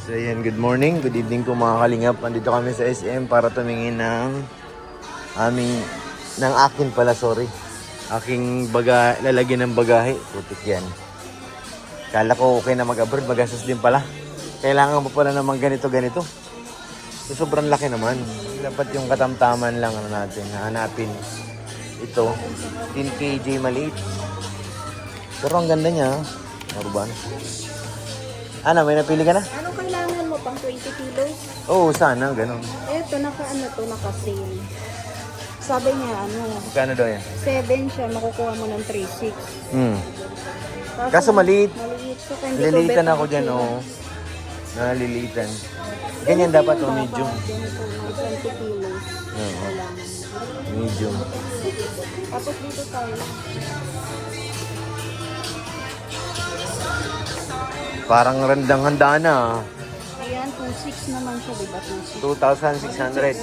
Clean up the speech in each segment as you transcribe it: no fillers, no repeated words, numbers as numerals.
So yan, good morning, good evening po mga kalingap. Nandito kami sa SM para tumingin ng akin pala, sorry. Aking lalagyan ng bagahe. Putik yan. Kala ko okay na mag-abroad, magastos din pala. Kailangan mo pala naman ganito. So, sobrang laki naman. Dapat yung katamtaman lang natin, hanapin. Ito, 10 kg maliit. Pero ang ganda niya, Urban. Ano, may napili ka na? Ano kailangan mo? Pang 20 kilos? Oo, sana, ganun. Eto, naka-sale. Sabi niya, Kano daw yan? 7 siya, makukuha mo ng 3.6. Kaso maliit. Maliit. So, kung hindi ko Nalilitan bet ako ang dyan, sila. oo. Nalilitan. Ganyan dapat, yung medium. Ganito, mga 20 kilos. Oo. Kailangan. Medium. Tapos dito tayo. Parang randang handa na. Ayan, 2.6 naman siya, diba? 2.6. 2,600.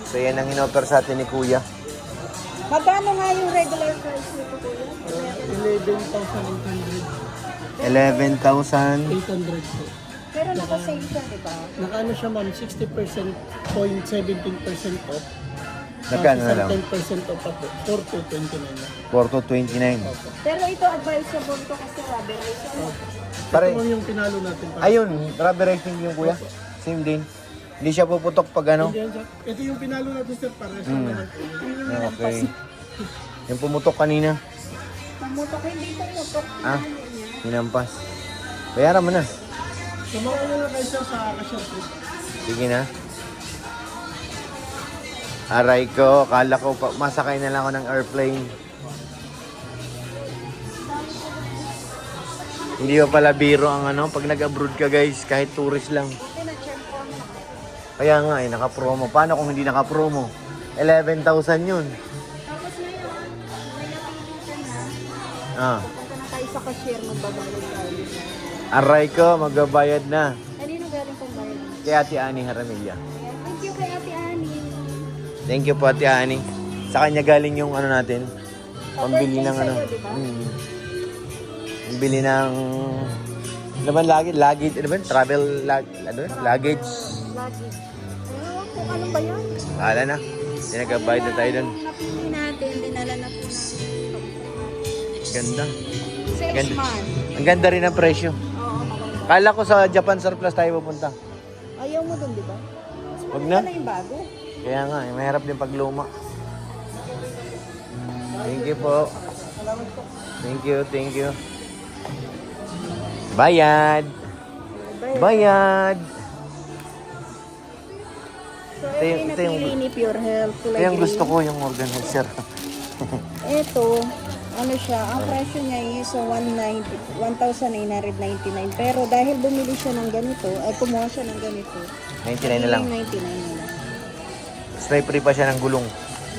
So yan ang inoffer sa atin ni Kuya. Magkano nga yung regular price nito, kuya? 11,800. 800 po. Pero naka-sale siya, diba? Nakaano siya ma'am, 60%, 0.17% off. Nagkano na lang? 10% off pa po, 4,229 na. 4,229. Opo. Pero ito advisable to kasi rubber race. Ano? Pare, Ito ma'am yung pinalo natin. ayun, rubber racing yung Kuya. Same din. Hindi siya puputok pag ano. Hindi yan, sir. Ito yung pinalo natin sir, para sa naman po. Okay. Yung pumutok kanina. Pumutok, hindi pumutok. Ah, hinampas. Bayaran mo na. Sumama na lang kayo sir sa cashier po. Sige na. Aray ko, kala ko masakay na lang ako ng airplane. Hindi pa pala biro ang ano, pag nag-abroad ka guys, kahit tourist lang. Kaya nga naka-promo. Paano kung hindi naka-promo? 11,000 yun. Tapos ngayon, may napilitan na. Ah, Punta na tayo sa cashier, magbabayad tayo. aray ko, magbabayad na. Kanino galing pong bayad? Kay Ate Ani Haramilla. Thank you kay Ate Ani. Thank you po Ate Ani. Sa kanya galing yung ano natin. Pambili ng ano. Sa'yo, diba? Pambili ng ano ba luggage, ano ba? Travel luggage. Lagi. Kung ano ba yan? Wala na. Pinagbabayad na tayo doon. Napili natin, dinala na po natin. Ganda. Salesman. Ang ganda rin ang presyo. Oo, maganda. Kala ko sa Japan Surplus tayo pupunta. Ayaw mo dun, di ba? Mas Wag maganda na. na yung bago. Kaya nga, mahirap din pagluma. Thank you po. Thank you. Bayad. Bayad. So, Ito yung- ito ito yung- yung napili ni Pure Health. Ito yung gusto ko, yung organizer. Ito, ano siya, ang presyo niya is 1,899. Pero dahil bumili siya ng ganito, ay kumuha siya ng ganito. 99 na lang. 99 na lang. Spray free pa siya ng gulong.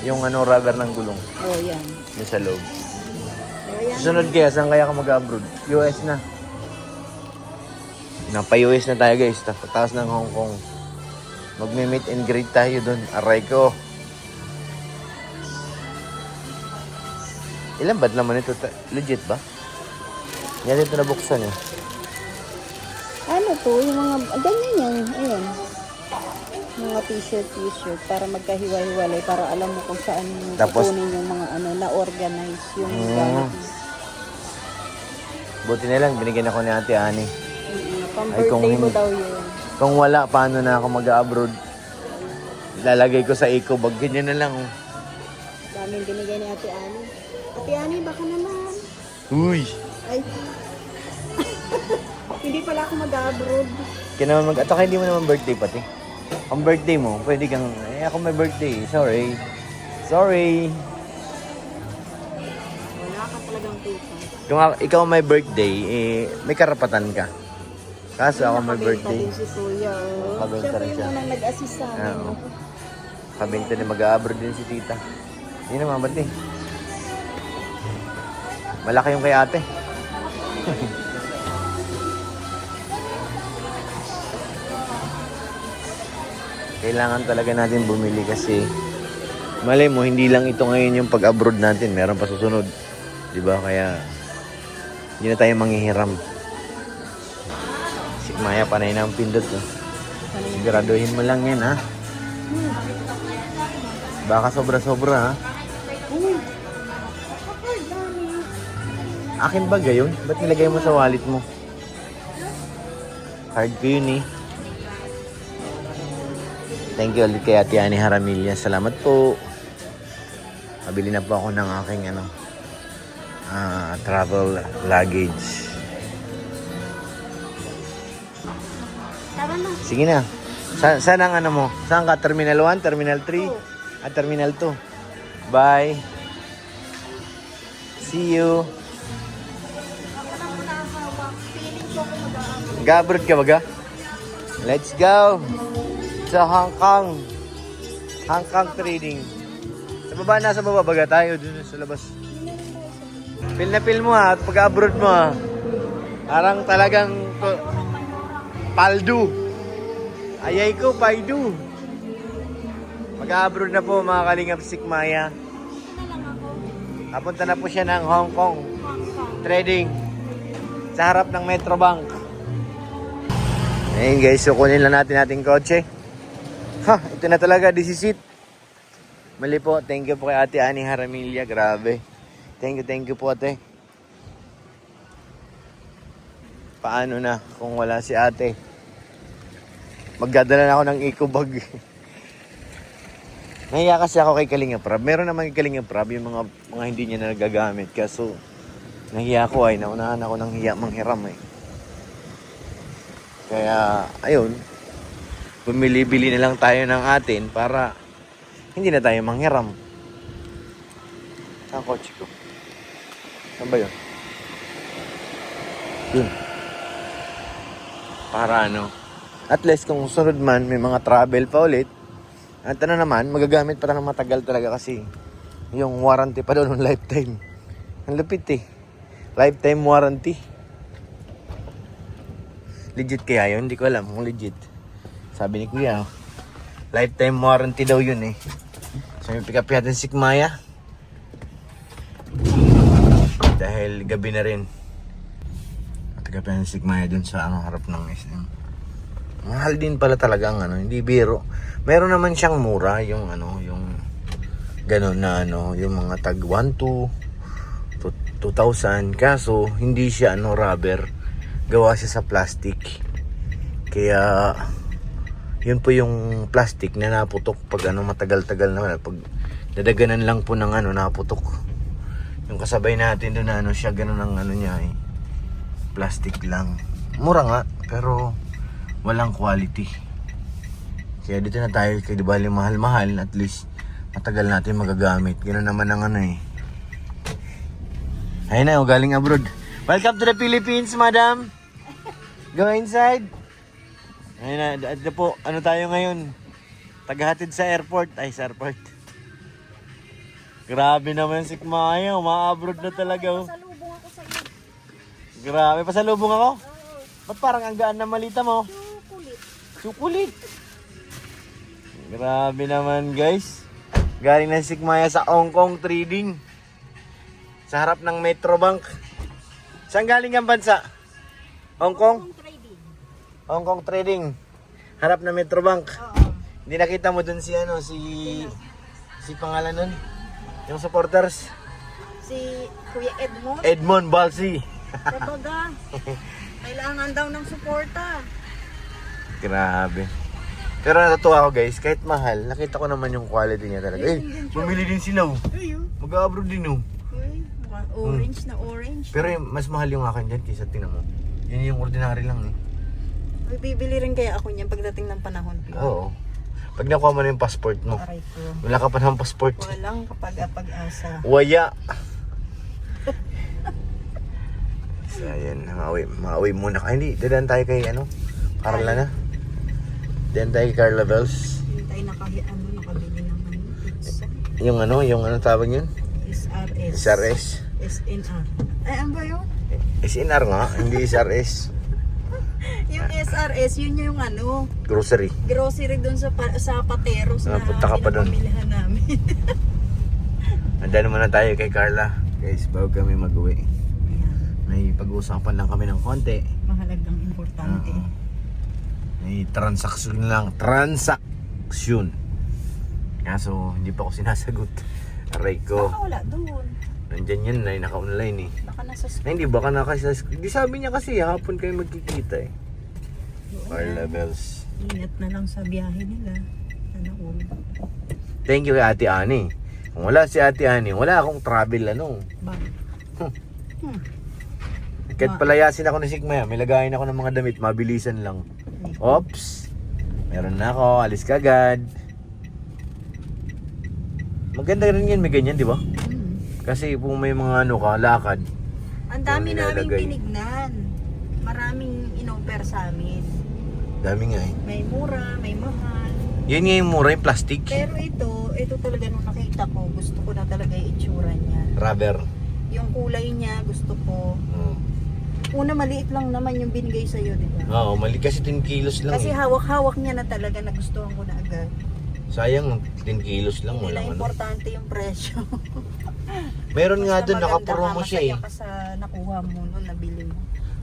Yung ano, rubber ng gulong. Oh, yan. Yung sa loob. So, yan. Susunod kaya, saan kaya ka mag-abroad? US na. Napa-US na tayo guys. Tapos ng Hong Kong. Magme-meet and greet tayo doon. Aray ko. Ilan ba naman ito? Legit ba? Yan ito nabuksan eh. Ano to? Yung mga, ganyan yan. Ayan. Mga t-shirt para magkahiwa-hiwalay para alam mo kung saan yung Tapos- kukunin yung mga ano na-organize yung gamit mo. Buti na lang, binigyan ako ni Ate Ani. Ay, kung Pang-birthday mo hindi- daw yun. Kung wala, paano na ako mag-abroad? Lalagay ko sa eco bag. Ganyan na lang. Oh. Daming binigay ni Ate Ani. Ate Ani, baka naman. Uy! Ay. Hindi pala ako mag-abroad. Kaya naman at saka hindi mo naman birthday pati. Ang birthday mo, pwede kang, ako may birthday. Sorry. Wala ka talagang tuta. Kung ikaw may birthday, may karapatan ka. Kaso ako may Nakabenta birthday. din si Kuya. Oh. Nakabenta Siya po rin yung siya. unang nag-assist sa amin. Oo. Kabinta din mag-abroad din si tita. Hindi naman, ba't eh? Malaki yung kay ate. Kailangan talaga natin bumili kasi malay mo, hindi lang ito ngayon yung pag-abroad natin. Meron pa susunod. Diba? Kaya Hindi na tayo manghihiram. Sigmaya, panay na ang pindot. Oh. Siguraduhin mo lang yan, ha? Baka sobra-sobra, ha? Akin ba gayon? Ba't nilagay mo sa wallet mo? Card ko yun, eh. Thank you ulit kay Ate Ani Haramilla. Salamat po. Pabili na po ako ng aking travel luggage. Sige na. Saan ang ano mo? Saan ka? Terminal 1, Terminal 3, at Terminal 2. Bye. See you. Gabrod ka baga? Let's go sa Hong Kong. Hong Kong trading. Sa baba, nasa baba baga tayo dun sa labas. Feel na feel mo ha, at pag-abroad mo ha. Parang talagang paldo. Ayay ko, paido. Mag-abroad na po mga Kalingap Sikmaya. Napunta na po siya ng Hong Kong trading sa harap ng Metrobank. Ayun guys, so kunin lang natin ating kotse. Ha, ito na talaga, this is it. Mali po, thank you po kay Ate Ani Haramilla, grabe. Thank you po ate. Paano na kung wala si ate? Magdadala na ako ng eco bag. Nahiya kasi ako kay Kalinga Prab. Meron naman kay Kalinga Prab yung mga hindi niya na nagagamit. Kaso nahiya ako ay naunahan ako ng hiya manghiram eh. Kaya ayun, bumili-bili na lang tayo ng atin para hindi na tayo manghiram. Saan kotse ko? Saan ba yun? Yun. Para ano, at least kung sunod man, may mga travel pa ulit. At ano naman, magagamit pa ng matagal talaga kasi yung warranty pa doon ng lifetime. Ang lupit eh. Lifetime warranty. Legit kaya yun? Hindi ko alam kung legit. Sabi ni Kuya, lifetime warranty daw yun eh. So may pick up natin si Sikmaya. Dahil gabi na rin. Pick up natin si Sikmaya dun sa harap ng SM. Mahal din pala talaga ang hindi biro. Meron naman siyang mura, yung yung gano'n na yung mga tag 1 to 2,000. Kaso hindi siya rubber. Gawa siya sa plastic. Kaya yun po yung plastic na naputok pag matagal-tagal na pag dadaganan lang po ng naputok. Yung kasabay natin doon na siya gano'n ang niya eh. Plastic lang. Mura nga pero walang quality. Kaya dito na tayo kay di bali mahal-mahal, at least matagal natin magagamit. Gano'n naman ang eh. Ayun na, galing abroad. Welcome to the Philippines, madam. Go inside. Ayun na, ito po, tayo ngayon? Tagahatid sa airport. Ay, sa airport. Grabe naman si Sikmaya, uma-abroad na talaga. Oh. Pasalubong ako sa iyo. Grabe, pasalubong ako? Ba't parang ang gaan na malita mo? Sukulit. Grabe naman guys. Galing na si Sikmaya sa Hong Kong trading. Sa harap ng Metrobank. Saan galing ang bansa? Hong Kong? Hong Kong trading. Harap ng Metrobank. Hindi nakita mo dun si si pangalan nun? Yung supporters? Si Kuya Edmond. Edmond Balsi. Sabaga. Kailangan daw ng suporta. Grabe. Pero natutuwa ako guys, kahit mahal, nakita ko naman yung quality niya talaga. Eh, bumili din sila oh. Mag-abroad din oh. Orange na orange. Pero mas mahal yung akin dyan kaysa tingnan mo. Yun yung ordinary lang eh. May bibili rin kaya ako niyan pagdating ng panahon. Oo. Pag nakuha mo na yung passport mo. Aray ko. Wala ka pa ng passport. Walang kapag-asa. Waya. So ayan, maawi muna. Ay hindi, dadaan tayo kay Carla na. Dadaan tayo kay Carla Bells. Hindi tayo nakabili ng pizza. Yung tawag yun? SRS. SRS. SNR. Ay, ano ba yun? SNR nga, hindi SRS. Yung SRS, yun yung Grocery. grocery doon sa Pateros na Punta ka pa doon. pinapamilihan namin. Handa naman na tayo kay Carla. Guys, bago kami mag-uwi. May pag-uusapan lang kami ng konti. Mahalagang importante. May transaksyon. Kaso hindi pa ako sinasagot. Aray ko. Baka wala doon. Nandyan yan na naka-online eh. Baka nasa school. Ay, hindi baka Hindi sabi niya kasi hapon kayo magkikita eh. Our levels. Ingat na lang sa biyahe nila. Sana all. Thank you kay Ate Ani. Kung wala si Ate Ani, wala akong travel Bakit? Kahit palayasin ako ni Sigmaya, may lagayin ako ng mga damit, mabilisan lang. Oops! Meron na ako, alis ka agad. Maganda rin yan, may ganyan, di ba? Kasi kung may mga lakad. Ang dami Yung naming nilalagay. tinignan. Maraming in-offer sa amin. Dami nga eh. May mura, may mahal. Yan nga yung mura, yung plastic. Pero ito talaga nung nakita ko, gusto ko na talaga yung itsura niya. Rubber. Yung kulay niya, gusto ko. Una, maliit lang naman yung binigay sa'yo, di ba? Oo, mali kasi 10 kilos lang Kasi eh. hawak-hawak niya na talaga, nagustuhan ko na agad. Sayang, 10 kilos lang, Hindi na walang ano. importante yung presyo. Meron nga Basta doon, maganda nakapromo ka, siya eh. masaya ka sa nakuha mo nung nabili mo.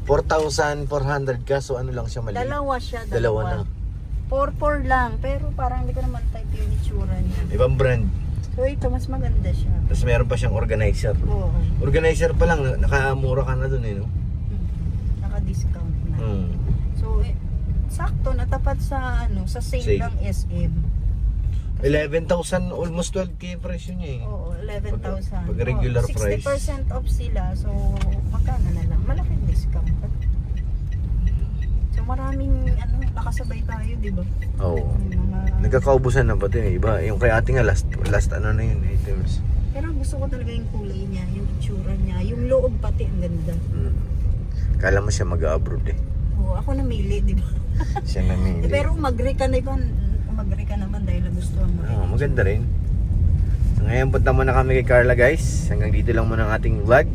4,400 ka, so ano lang siya mali. Dalawa siya, Dalawa na. 4-4 lang, pero parang hindi ko naman type yung itsura niya. Ibang brand. So ito, mas maganda siya. Tapos meron pa siyang organizer. Oo. Organizer pa lang, nakamura ka na doon eh, no? Naka-discount na. Hmm. So, sakto, natapat sa sa sale Sale. ng SM. 11,000, almost 12k presyo niya eh. Oo, 11,000. Pag regular Oo, price. 60% off sila. So, magkano na lang? Malaking discount. So, maraming nakasabay tayo, di ba? Oo. May mga... Nagkakaubusan na pati eh. Iba, yung kay ate nga last ano na yun, items. Pero gusto ko talaga yung kulay niya, yung itsura niya, yung loob pati ang ganda. Kala mo siya mag-abroad eh. Oo, ako namili, di ba? Siya namili. Pero umagri ka naman dahil nagustuhan mo. Maganda rin. So, ngayon punta muna kami kay Carla guys. Hanggang dito lang muna ang ating vlog.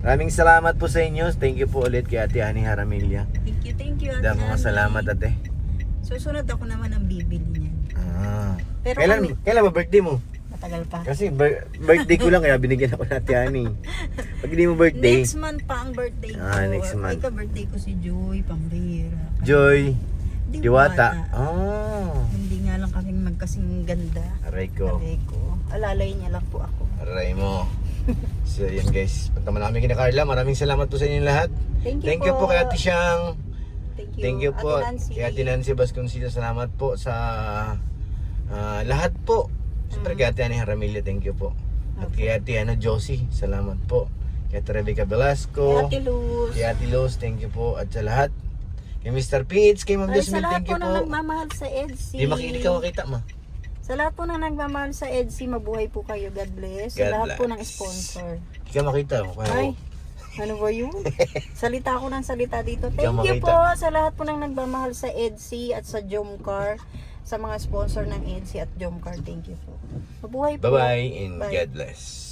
Maraming salamat po sa inyo. Thank you po ulit kay Ate Ani Haramilla. Thank you, Ate Mga Ani. salamat ate. Susunod ako naman ang bibili niya. Pero Kailan ba birthday mo? matagal pa. Kasi birthday ko lang kaya binigyan ako ng Ate Ani. Pag hindi mo birthday, Next month pa ang birthday ko. next month. Ay, birthday ko si Joy, pambira. Joy, Diwata. Oh, Hindi nga lang kaming magkasing ganda. aray ko. Sabi ko, alalay niya lang po ako. Aray mo. So yun guys, punta muna kami kina Carla. Maraming salamat po sa inyo lahat. Thank you po kay Ate Siang. Thank Thank you po Ate Nancy. kay Ate Nancy Vasconcelos. Salamat po sa lahat po. Siyempre kay Ate Ani Haramilla, thank you po. At kay Ate Josie, salamat po. Kay Ate Rebecca Velasco. Kay Ate Luz. Kay Ate Luz, thank you po. At sa lahat. Kay Mr. Pitts, kay Ma'am Ay, Jasmine, sa lahat thank po you na po. nagmamahal sa EDSI. Di makita ma. Sa lahat po na nagmamahal sa EDSI, mabuhay po kayo. God bless. Sa God lahat po ng bless. sponsor. Di ka makita. Ay, ano ba yun? Salita ako ng salita dito. Di ka Thank you makita. po sa lahat po ng nagmamahal sa EDSI at sa Jomcar. Sa mga sponsor ng EDSI at Jomcar. Thank you po. Mabuhay po. Bye-bye and Bye. God bless.